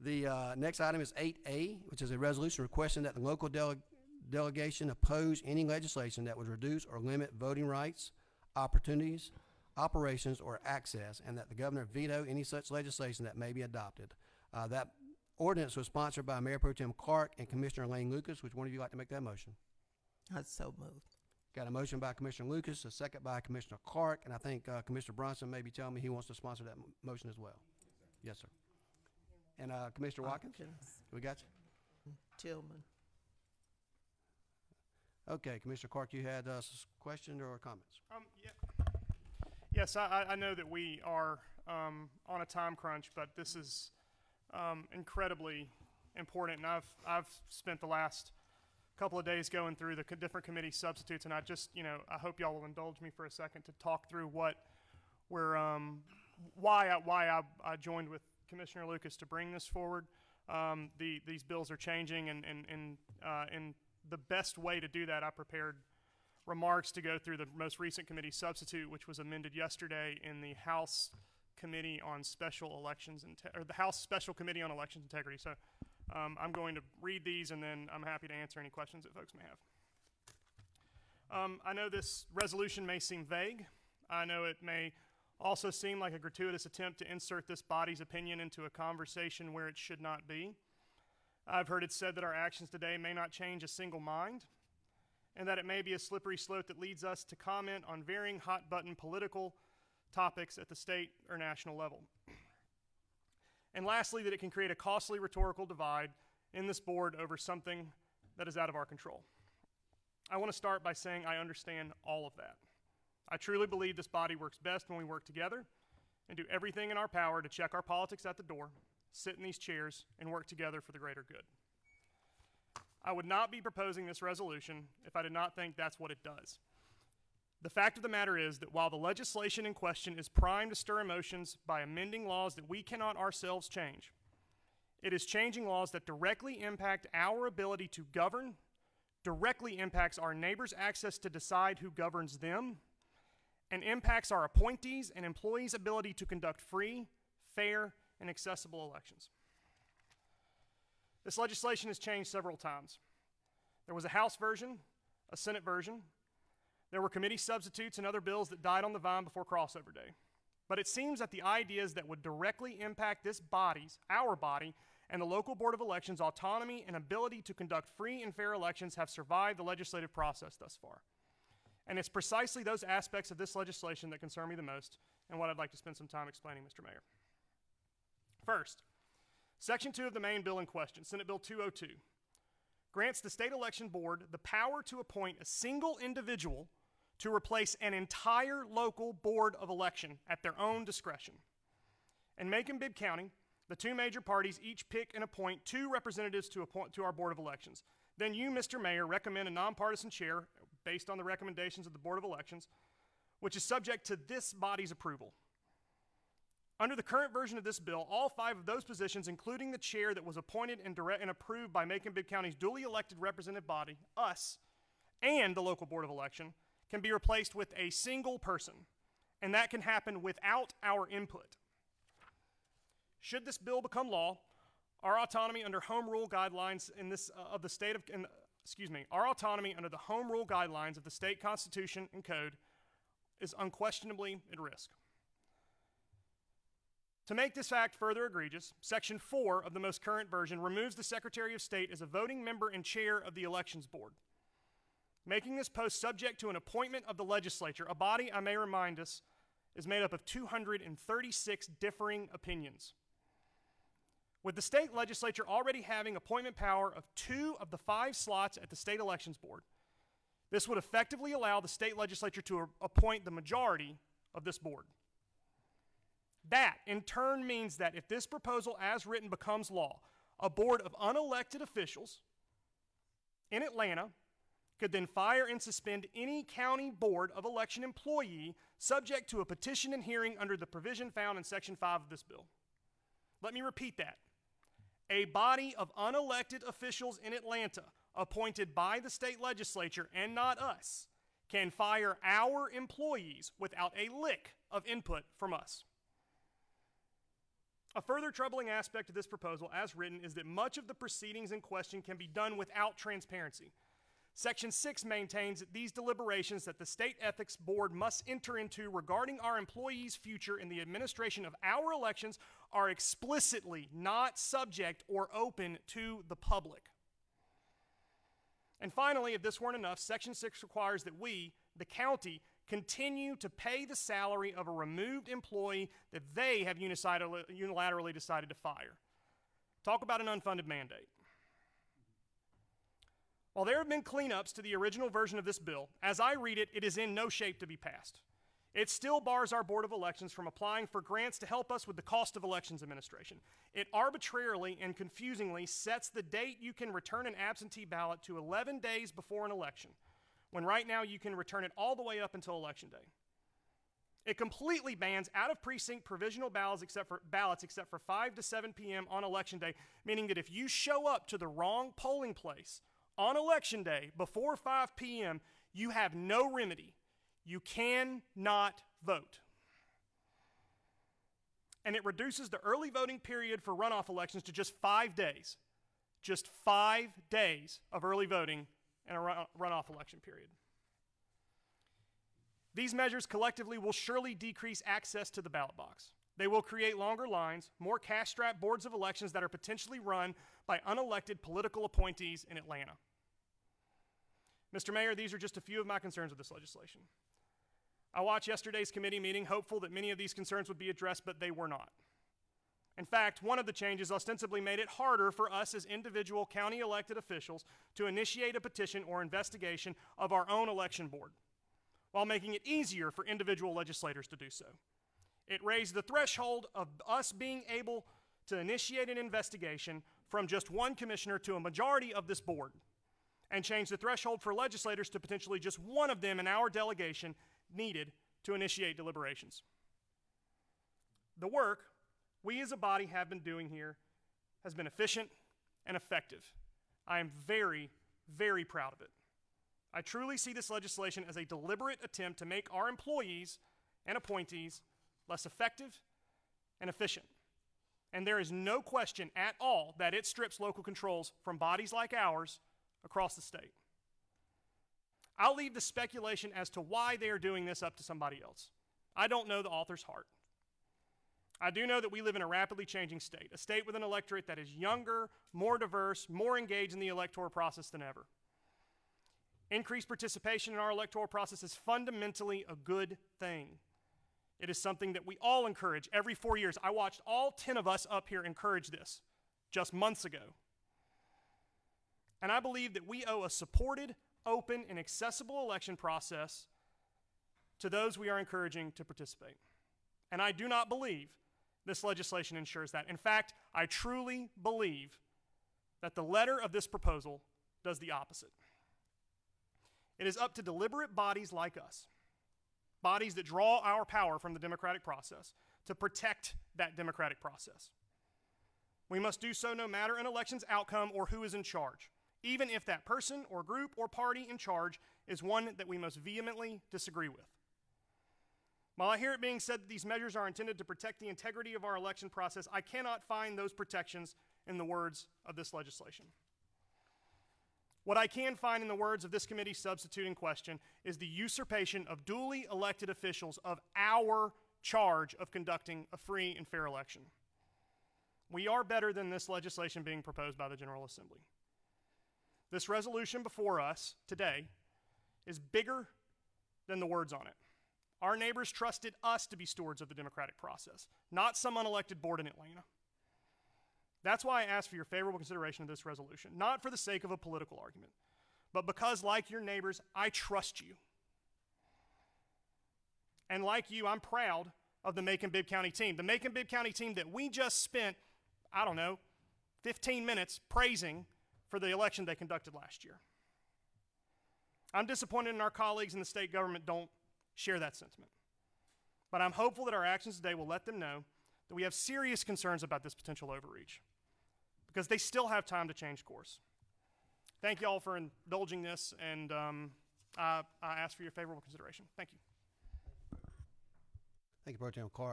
The next item is 8A, which is a resolution requesting that the local delegation oppose any legislation that would reduce or limit voting rights, opportunities, operations, or access, and that the governor veto any such legislation that may be adopted. That ordinance was sponsored by Mayor Pro Tem Clark and Commissioner Lane Lucas. Which one of you like to make that motion? I so moved. Got a motion by Commissioner Lucas, a second by Commissioner Clark, and I think Commissioner Bronson may be telling me he wants to sponsor that motion as well. Yes, sir. And Commissioner Watkins, we got you? Tillman. Okay, Commissioner Clark, you had a question or comments? Yes, I know that we are on a time crunch, but this is incredibly important, and I've spent the last couple of days going through the different committee substitutes, and I just, I hope y'all will indulge me for a second to talk through what we're, why I joined with Commissioner Lucas to bring this forward. These bills are changing, and the best way to do that, I prepared remarks to go through the most recent committee substitute, which was amended yesterday in the House Committee on Special Elections, or the House Special Committee on Elections Integrity. So I'm going to read these, and then I'm happy to answer any questions that folks may have. I know this resolution may seem vague. I know it may also seem like a gratuitous attempt to insert this body's opinion into a conversation where it should not be. I've heard it said that our actions today may not change a single mind, and that it may be a slippery slope that leads us to comment on varying hot-button political topics at the state or national level. And lastly, that it can create a costly rhetorical divide in this board over something that is out of our control. I want to start by saying I understand all of that. I truly believe this body works best when we work together and do everything in our power to check our politics at the door, sit in these chairs, and work together for the greater good. I would not be proposing this resolution if I did not think that's what it does. The fact of the matter is that while the legislation in question is primed to stir emotions by amending laws that we cannot ourselves change, it is changing laws that directly impact our ability to govern, directly impacts our neighbors' access to decide who governs them, and impacts our appointees' and employees' ability to conduct free, fair, and accessible elections. This legislation has changed several times. There was a House version, a Senate version. There were committee substitutes and other bills that died on the vine before crossover day. But it seems that the ideas that would directly impact this body's, our body, and the local board of elections' autonomy and ability to conduct free and fair elections have survived the legislative process thus far. And it's precisely those aspects of this legislation that concern me the most, and what I'd like to spend some time explaining, Mr. Mayor. First, Section 2 of the main bill in question, Senate Bill 202, grants the state election board the power to appoint a single individual to replace an entire local board of election at their own discretion. In Macon-Bibb County, the two major parties each pick and appoint two representatives to our board of elections. Then you, Mr. Mayor, recommend a nonpartisan chair based on the recommendations of the Board of Elections, which is subject to this body's approval. Under the current version of this bill, all five of those positions, including the chair that was appointed and approved by Macon-Bibb County's duly elected representative body, us, and the local Board of Election, can be replaced with a single person, and that can happen without our input. Should this bill become law, our autonomy under home rule guidelines our autonomy under the home rule guidelines of the state constitution and code is unquestionably at risk. To make this fact further egregious, Section 4 of the most current version removes the Secretary of State as a voting member and chair of the Elections Board, making this post subject to an appointment of the legislature, a body, I may remind us, is made up of 236 differing opinions. With the state legislature already having appointment power of 2 of the 5 slots at the State Elections Board, this would effectively allow the state legislature to appoint the majority of this board. That, in turn, means that if this proposal as written becomes law, a board of unelected officials in Atlanta could then fire and suspend any county board of election employee subject to a petition and hearing under the provision found in Section 5 of this bill. Let me repeat that. A body of unelected officials in Atlanta, appointed by the state legislature and not us, can fire our employees without a lick of input from us. A further troubling aspect of this proposal, as written, is that much of the proceedings in question can be done without transparency. Section 6 maintains that these deliberations that the State Ethics Board must enter into regarding our employees' future in the administration of our elections are explicitly not subject or open to the public. And finally, if this weren't enough, Section 6 requires that we, the county, continue to pay the salary of a removed employee that they have unilaterally decided to fire. Talk about an unfunded mandate. While there have been cleanups to the original version of this bill, as I read it, it is in no shape to be passed. It still bars our Board of Elections from applying for grants to help us with the cost of elections administration. It arbitrarily and confusingly sets the date you can return an absentee ballot to 11 days before an election, when right now you can return it all the way up until Election Day. It completely bans out-of-precinct provisional ballots except for 5 to 7 p.m. on Election Day, meaning that if you show up to the wrong polling place on Election Day before 5 p.m., you have no remedy. You cannot vote. And it reduces the early voting period for runoff elections to just 5 days. Just 5 days of early voting in a runoff election period. These measures collectively will surely decrease access to the ballot box. They will create longer lines, more cash-strapped boards of elections that are potentially run by unelected political appointees in Atlanta. Mr. Mayor, these are just a few of my concerns with this legislation. I watched yesterday's committee meeting, hopeful that many of these concerns would be addressed, but they were not. In fact, one of the changes ostensibly made it harder for us as individual county elected officials to initiate a petition or investigation of our own election board, while making it easier for individual legislators to do so. It raised the threshold of us being able to initiate an investigation from just one commissioner to a majority of this board, and changed the threshold for legislators to potentially just one of them in our delegation needed to initiate deliberations. The work we as a body have been doing here has been efficient and effective. I am very, very proud of it. I truly see this legislation as a deliberate attempt to make our employees and appointees less effective and efficient. And there is no question at all that it strips local controls from bodies like ours across the state. I'll leave the speculation as to why they are doing this up to somebody else. I don't know the author's heart. I do know that we live in a rapidly changing state, a state with an electorate that is younger, more diverse, more engaged in the electoral process than ever. Increased participation in our electoral process is fundamentally a good thing. It is something that we all encourage every 4 years. I watched all 10 of us up here encourage this just months ago. And I believe that we owe a supported, open, and accessible election process to those we are encouraging to participate. And I do not believe this legislation ensures that. In fact, I truly believe that the letter of this proposal does the opposite. It is up to deliberate bodies like us, bodies that draw our power from the democratic process, to protect that democratic process. We must do so no matter an election's outcome or who is in charge, even if that person or group or party in charge is one that we most vehemently disagree with. While I hear it being said that these measures are intended to protect the integrity of our election process, I cannot find those protections in the words of this legislation. What I can find in the words of this committee substitute in question is the usurpation of duly elected officials of our charge of conducting a free and fair election. We are better than this legislation being proposed by the General Assembly. This resolution before us today is bigger than the words on it. Our neighbors trusted us to be stewards of the democratic process, not some unelected board in Atlanta. That's why I ask for your favorable consideration of this resolution, not for the sake of a political argument, but because, like your neighbors, I trust you. And like you, I'm proud of the Macon-Bibb County team. The Macon-Bibb County team that we just spent, 15 minutes praising for the election they conducted last year. I'm disappointed in our colleagues in the state government don't share that sentiment. But I'm hopeful that our actions today will let them know that we have serious concerns about this potential overreach, because they still have time to change course. Thank you all for indulging this, and I ask for your favorable consideration. Thank you. Thank you, Pro Tem Clark.